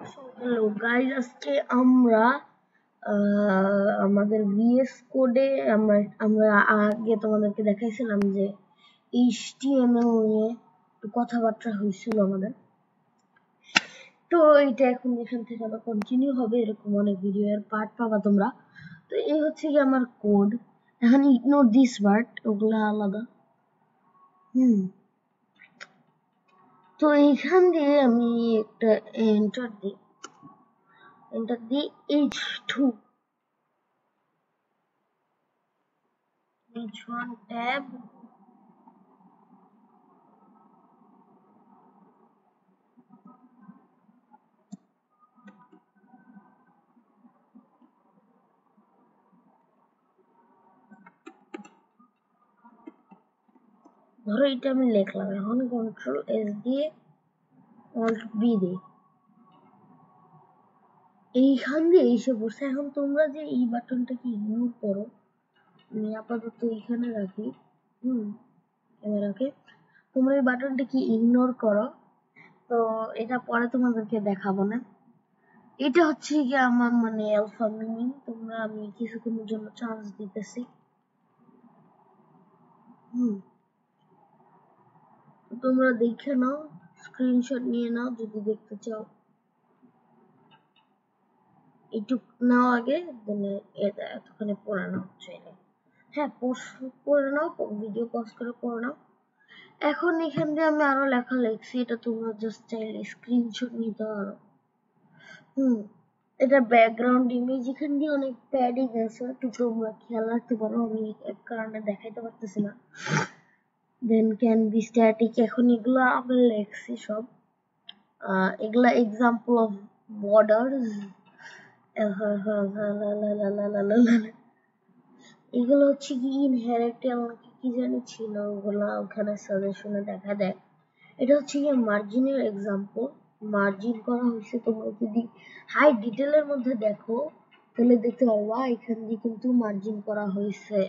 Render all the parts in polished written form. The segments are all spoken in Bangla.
হ্যালো গাইস, আজকে আমরা আমাদের ভিএস কোডে আমরা আগে তোমাদেরকে দেখাইছিলাম যে এইচটিএমএল নিয়ে একটু কথাবার্তা হয়েছিল আমাদের। তো এটা এখন এখান থেকে আবার কন্টিনিউ হবে, এরকম অনেক ভিডিও এর পার্ট পাবা তোমরা। তো এই হচ্ছে কি আমার কোড। এখন ইগনোর দিস ওয়ার্ড, ওগুলা আলাদা। তো এইখান দিয়ে আমি একটা এন্টার দিই H2 H1 ট্যাব। ধরো এটা আমি লিখলাম, এখন কন্ট্রোল এস দিয়ে অল্ট বি দিই, এইখান দিয়ে এসে পড়ছে। এখন তোমরা যে এই বাটনটাকে ইগনোর করো, আমি আপাতত এইখানে রাখি। ক্যামেরাকে তোমরা এই বাটনটাকে ইগনোর করো, তো এটা পরে তোমাদেরকে দেখাবো না। এটা হচ্ছে কি আমার মানে আলফা মিনিং। তোমরা আমি কিছুক্ষণের জন্য চান্স দিতেছি। তোমরা দেখে নাও, স্ক্রিনশট নিয়ে নাও যদি দেখতে চাও। এইটুক নাও আগে, এতখানি পড়ে নাও চাইলে। হ্যাঁ, পড়ে নাও, ভিডিও পজ করে পড়ে নাও। এখন এখান দিয়ে আমি আরো লেখা লিখছি, এটা তোমরা জাস্ট চাইলে স্ক্রিনশট নিতে পারো। এটা ব্যাকগ্রাউন্ড ইমেজ, এখান দিয়ে অনেক প্যাডিং আছে, তো তোমরা খেয়াল রাখতে পারো। আমি এক কারণে দেখাইতে পারতেছি না। দেন ক্যান বি স্ট্যাটিক, এখন এগুলো আমি লিখছি সব। এগুলা এক্সাম্পল অফ বর্ডার্স। এগুলো হচ্ছে কি ইনহেরিটেড কি জানি ছিল, ওগুলা ওখানে সাজেশনে দেখা দেয়। এটা হচ্ছে কি মার্জিনের এক্সাম্পল, মার্জিন করা হয়েছে। তোমরা যদি হাই ডিটেলের মধ্যে দেখো তাহলে দেখতে পারবা এখান দিয়ে কিন্তু মার্জিন করা হয়েছে।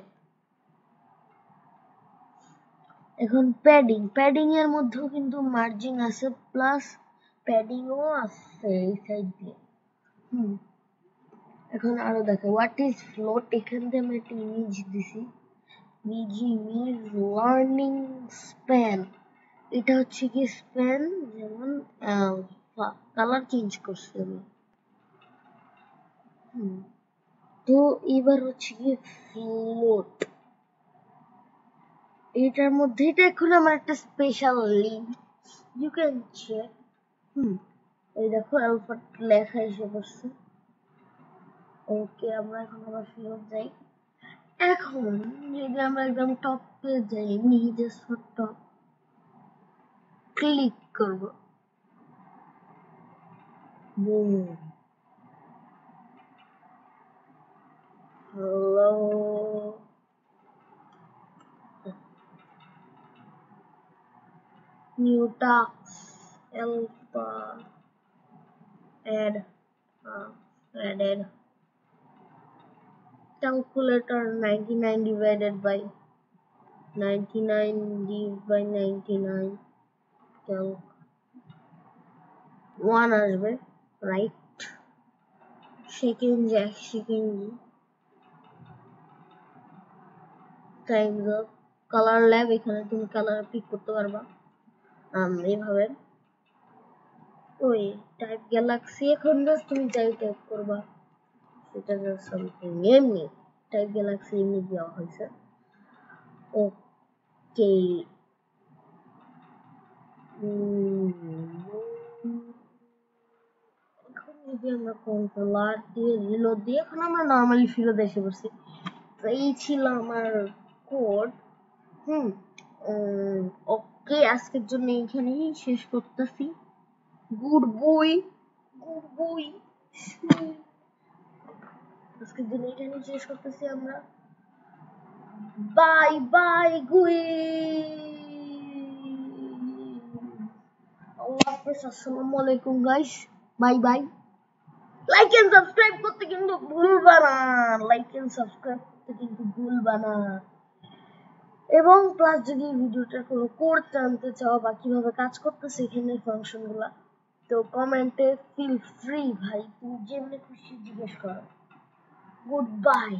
এখন প্যাডিং এর মধ্যেও কিন্তু মার্জিন আছে, প্লাস প্যাডিংও আছে এই সাইড দিয়ে। এখন আরো দেখো হোয়াট ইজ ফ্লোট, এখান থেকে আমি একটা ইমেজ দিছি। ইমেজ লার্নিং স্প্যান, এটা হচ্ছে কি স্প্যান, যেমন কালার চেঞ্জ করছি আমি। তো এবার হচ্ছে কি ফ্লোট, এটার মধ্যে এটা এখন আমার একটা special link, you can check. এই দেখো অ্যালফা লেখা এসে পড়ছে। ওকে, আমরা এখন আবার ফেরত যাই। এখন যদি আমরা একদম টপে যাই, নিচে টপ ক্লিক করব, broom, hello, new task, alpha, added calculator 99 divided by 99 calc 1 আসবে, right. Second Times of colour lab, এখানে তুমি কালার পিক করতে পারবা এইভাবে। ওই টাইপ গ্যালাক্সি, এখন জাস্ট তুমি যাই টাইপ করবা, সেটা জাস্ট সামথিং এমনি টাইপ গ্যালাক্সি এমনি দেওয়া হয়েছে। ওকে, এখন যদি আমরা কন্ট্রোলার দিয়ে রিলোড দিই, এখন আমরা নর্মালি ফিরত এসে পড়ছি। তো এই ছিল আমার কোড। ওকে, আজকের জন্য এইখানেই শেষ করতেছি। গুড বই আজকের জন্য এইখানেই শেষ করতেছি আমরা। বাই বাই গুই, আল্লাহ হাফেজ, আসসালামু আলাইকুম guys, bye bye. Like and subscribe করতে কিন্তু ভুলবা না, এবং প্লাস যদি ভিডিওটার কোনো কোড জানতে চাও বা কিভাবে কাজ করতেছে এখানে ফাংশন গুলা, তো কমেন্টে ফিল ফ্রি ভাই, তুমি যেমনি খুশি জিজ্ঞেস করো। Good bye.